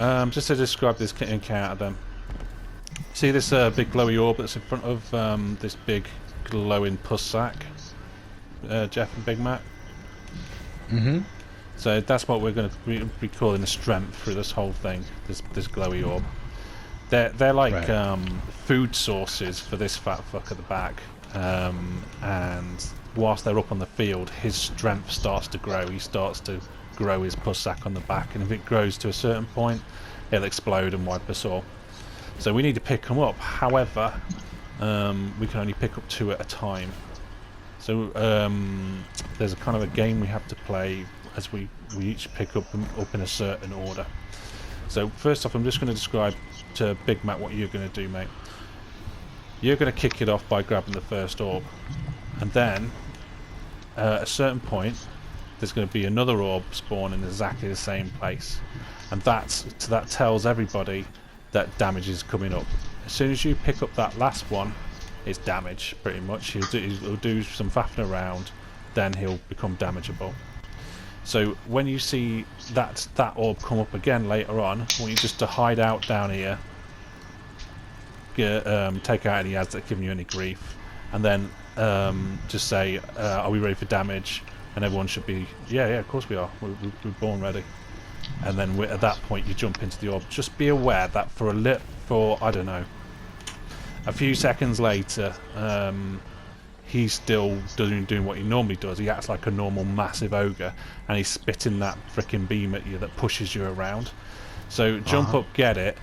Just to describe this encounter then. See this big glowy orb that's in front of this big glowing pus sack? Jeff and Big Mac? Mm-hmm. So that's what we're going to be calling the strength through this whole thing, this glowy orb. They're like Right. food sources for this fat fuck at the back. And whilst they're up on the field, his strength starts to grow. He starts to grow his pus sack on the back, and if it grows to a certain point, it'll explode and wipe us all. So we need to pick them up. However, we can only pick up 2 at a time. So there's a kind of a game we have to play as we each pick up them up in a certain order. So first off, I'm just going to describe to Big Mac what you're going to do, mate. You're going to kick it off by grabbing the first orb, and then at a certain point there's going to be another orb spawn in exactly the same place, and that tells everybody that damage is coming up. As soon as you pick up that last one, it's damage pretty much. He'll do some faffing around, then he'll become damageable. So when you see that orb come up again later on, I want you just to hide out down here, take out any ads that are giving you any grief, and then just say, are we ready for damage? And everyone should be, yeah, of course we are. We're born ready. And then at that point you jump into the orb. Just be aware that for I don't know, a few seconds later, he's still doing what he normally does. He acts like a normal massive ogre, and he's spitting that frickin' beam at you that pushes you around. So jump up, get it,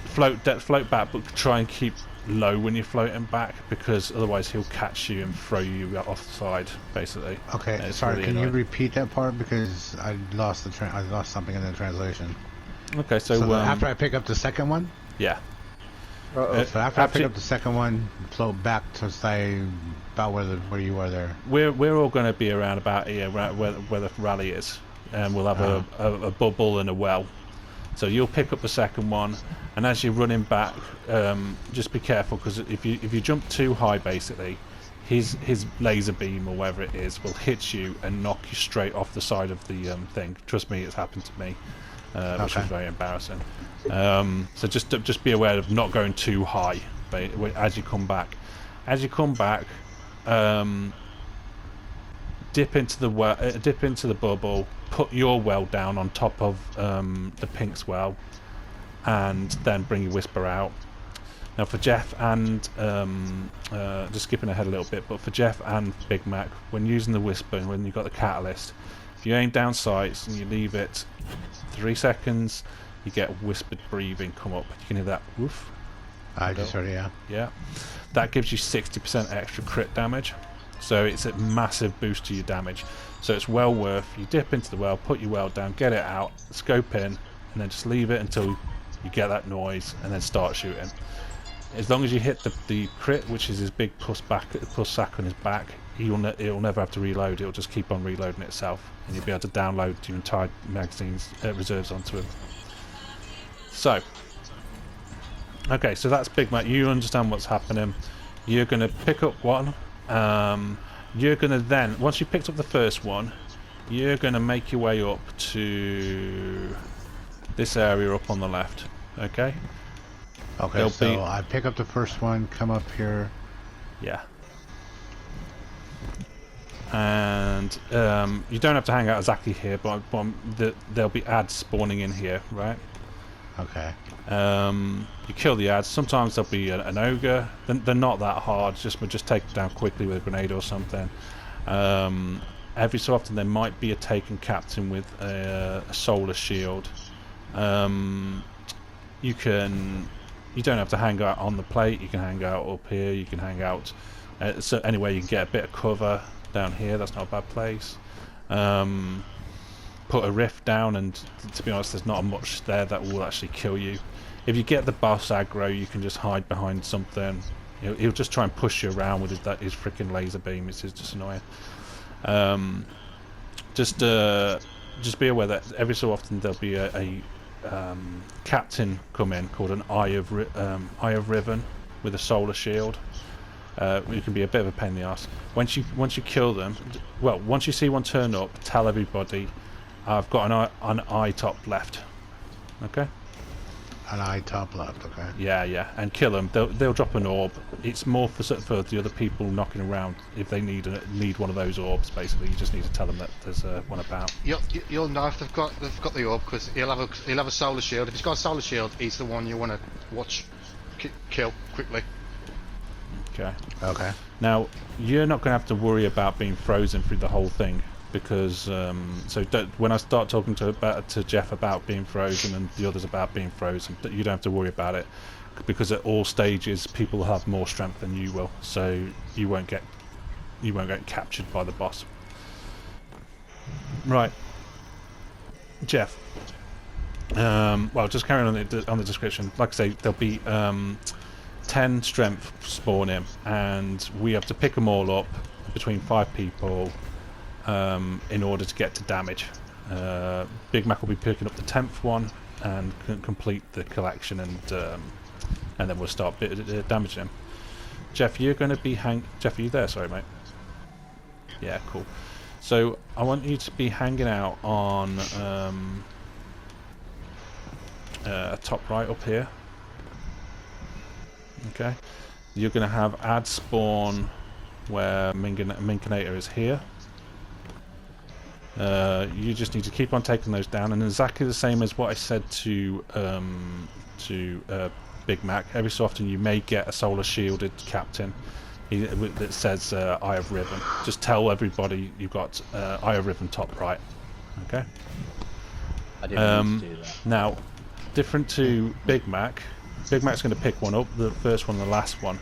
float back, but try and keep low when you're floating back, because otherwise he'll catch you and throw you off the side, basically. Okay, sorry, really can you repeat that part, because I lost something in the translation. Okay, so after I pick up the second one? Yeah. So after I pick up the second one, float back to say about where you are there. We're all going to be around about here, where the rally is, and we'll have a bubble and a well. So you'll pick up the second one, and as you're running back, just be careful, because if you jump too high, basically, his laser beam or whatever it is will hit you and knock you straight off the side of the thing. Trust me, it's happened to me, which is very embarrassing. So just be aware of not going too high as you come back. As you come back, dip into the bubble, put your well down on top of the Pink's well, and then bring your whisper out. Now for Jeff and just skipping ahead a little bit, but for Jeff and Big Mac, when using the whisper and when you've got the catalyst, if you aim down sights and you leave it 3 seconds, you get whispered breathing come up. You can hear that woof. I just heard it, yeah. That gives you 60% extra crit damage, so it's a massive boost to your damage. So it's well worth, you dip into the well, put your well down, get it out, scope in, and then just leave it until you get that noise, and then start shooting. As long as you hit the crit, which is his big pus sack on his back, it'll never have to reload. It'll just keep on reloading itself, and you'll be able to download your entire magazine's reserves onto him. So, okay, so that's Big Mac. You understand what's happening. You're going to pick up one. You're going to then, once you've picked up the first one, you're going to make your way up to this area up on the left. Okay? Okay, so I pick up the first one, come up here. Yeah. And you don't have to hang out exactly here, but there'll be ads spawning in here, right? Okay. You kill the ads. Sometimes there'll be an ogre. They're not that hard. Just take them down quickly with a grenade or something. Every so often there might be a taken captain with a solar shield. You don't have to hang out on the plate. You can hang out up here. You can hang out. So anyway, you can get a bit of cover down here. That's not a bad place. Put a rift down, and to be honest, there's not much there that will actually kill you. If you get the boss aggro, you can just hide behind something. He'll just try and push you around with his freaking laser beam. It's just annoying. Just be aware that every so often there'll be a captain come in called an Eye of Riven with a solar shield. It can be a bit of a pain in the ass. Once you kill them, well, once you see one turn up, tell everybody, I've got an eye top left. Okay. And I top left, okay. Yeah, and kill them. They'll drop an orb. It's more for the other people knocking around if they need one of those orbs. Basically, you just need to tell them that there's one about. You'll know if they've got the orb because he'll have a solar shield. If he's got a solar shield, he's the one you want to watch kill quickly. Okay. Okay. Now you're not going to have to worry about being frozen through the whole thing. Because when I start talking to Jeff about being frozen and the others about being frozen, you don't have to worry about it, because at all stages people have more strength than you will, so you won't get captured by the boss. Right, Jeff. Well, just carrying on the description. Like I say, there'll be 10 strength spawn in, and we have to pick them all up between 5 people. In order to get to damage. Big Mac will be picking up the 10th one and complete the collection, and then we'll start damaging him. Jeff, you're going to be Jeff, are you there? Sorry, mate. Yeah, cool. So I want you to be hanging out on top right up here. Okay. You're going to have add spawn where Minkernator is here. You just need to keep on taking those down, and exactly the same as what I said to Big Mac. Every so often you may get a solar shielded captain that says Eye of Riven. Just tell everybody you've got Eye of Riven top right. Okay. I didn't need to do that. Now, different to Big Mac. Big Mac's going to pick one up, the first one, and the last one.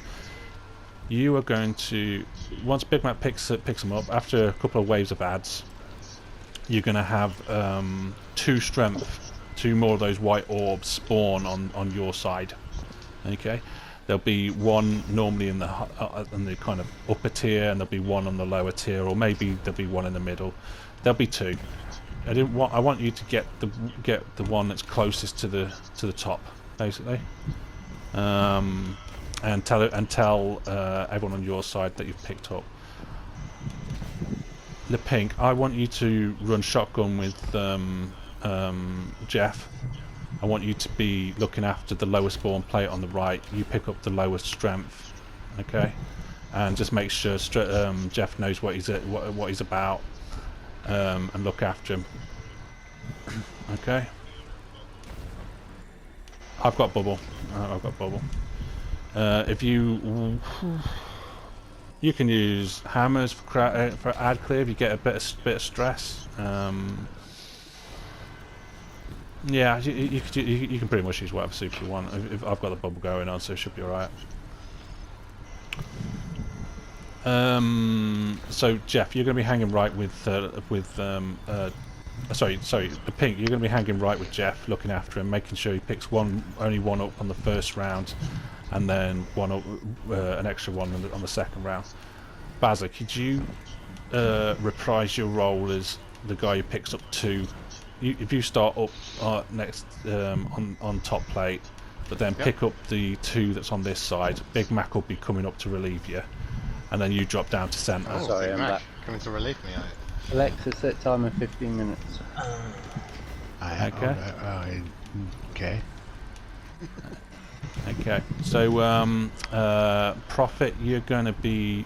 You are going to, once Big Mac picks them up, after a couple of waves of ads, you're going to have 2 strength, 2 more of those white orbs spawn on your side. Okay, there'll be one normally in the kind of upper tier, and there'll be one on the lower tier, or maybe there'll be one in the middle. There'll be 2. I want you to get the one that's closest to the top, basically, and tell everyone on your side that you've picked up. The Pink, I want you to run shotgun with Jeff. I want you to be looking after the lowest spawn plate on the right. You pick up the lowest strength, okay? And just make sure Jeff knows what he's about, and look after him. Okay. I've got bubble. If you can use hammers for ad clear if you get a bit of stress. Yeah, you can pretty much use whatever soup you want. If I've got the bubble going on, so it should be alright. So Jeff, you're going to be hanging right with sorry, the Pink. You're going to be hanging right with Jeff, looking after him, making sure he picks only one up on the first round, and then an extra one on the second round. Bazza, could you reprise your role as the guy who picks up 2? If you start up next on top plate, but then pick up the 2 that's on this side, Big Mac will be coming up to relieve you, and then you drop down to centre. Oh, sorry, Big I'm Mac back. coming to relieve me. Alexa, set timer 15 minutes. Okay. Okay. Okay. So Prophet, you're going to be.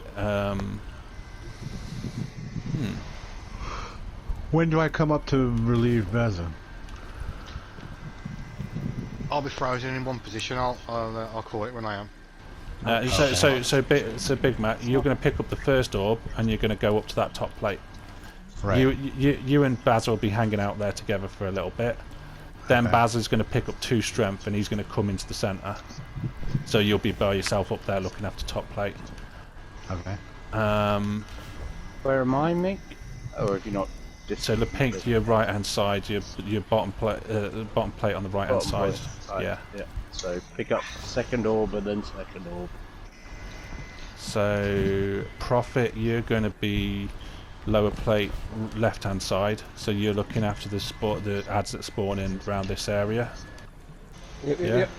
When do I come up to relieve Beza? I'll be frozen in one position. I'll call it when I am. So Big Mac, you're going to pick up the first orb, and you're going to go up to that top plate. Right. You and Baz will be hanging out there together for a little bit. Then Baz is going to pick up 2 strength, and he's going to come into the centre. So you'll be by yourself up there looking after top plate. Okay. Where am I, Mink? Or have you not? So the Pink, your right hand side, your bottom plate on the right hand side. Yeah. So pick up second orb and then second orb. So Prophet, you're going to be lower plate left hand side, so you're looking after the ads that spawn in around this area. Yep.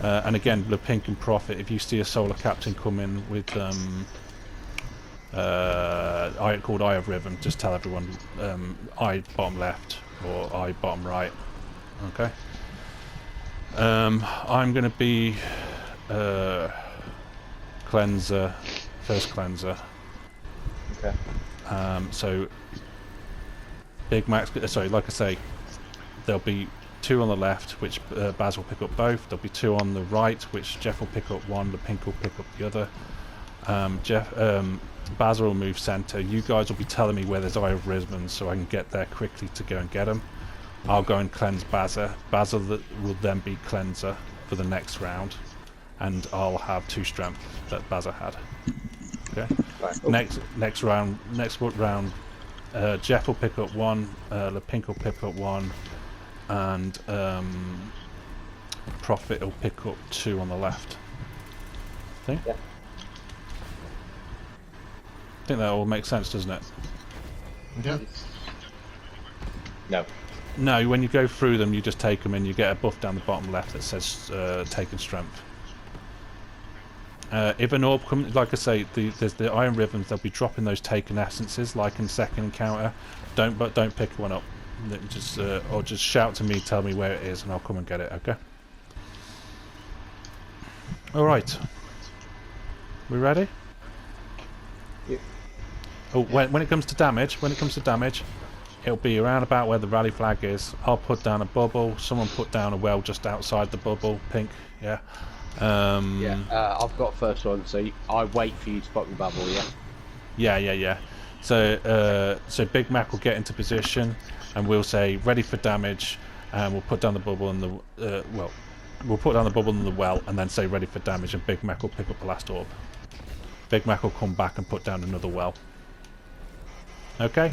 And again, the Pink and Prophet, if you see a solar captain come in with called Eye of Riven, just tell everyone Eye bottom left or Eye bottom right. Okay. I'm going to be cleanser, first cleanser. Okay. So Big Mac's, sorry, like I say, there'll be 2 on the left, which Baz will pick up both. There'll be 2 on the right, which Jeff will pick up one. The Pink will pick up the other. Baz will move centre. You guys will be telling me where there's Eye of Risbon, so I can get there quickly to go and get them. I'll go and cleanse Bazza. Bazza will then be cleanser for the next round, and I'll have 2 strength that Bazza had. Okay. Right. Next round, Jeff will pick up 1. The Pink will pick up 1, and Prophet will pick up 2 on the left. See? Yeah. I think that all makes sense, doesn't it? Yeah. No. No, when you go through them, you just take them and you get a buff down the bottom left that says taken strength. If an orb comes, like I say, there's the Iron Ribbons, they'll be dropping those taken essences, like in second encounter. Don't pick one up. Just or just shout to me, tell me where it is, and I'll come and get it. Okay. All right. We ready? Yeah. Oh, when it comes to damage, it'll be around about where the rally flag is. I'll put down a bubble. Someone put down a well just outside the bubble. Pink, yeah. I've got first one, so I wait for you to pop the bubble. Yeah. Yeah. So Big Mac will get into position, and we'll say ready for damage, and we'll put down the bubble in the we'll put down the bubble in the well, and then say ready for damage, and Big Mac will pick up the last orb. Big Mac will come back and put down another well. Okay.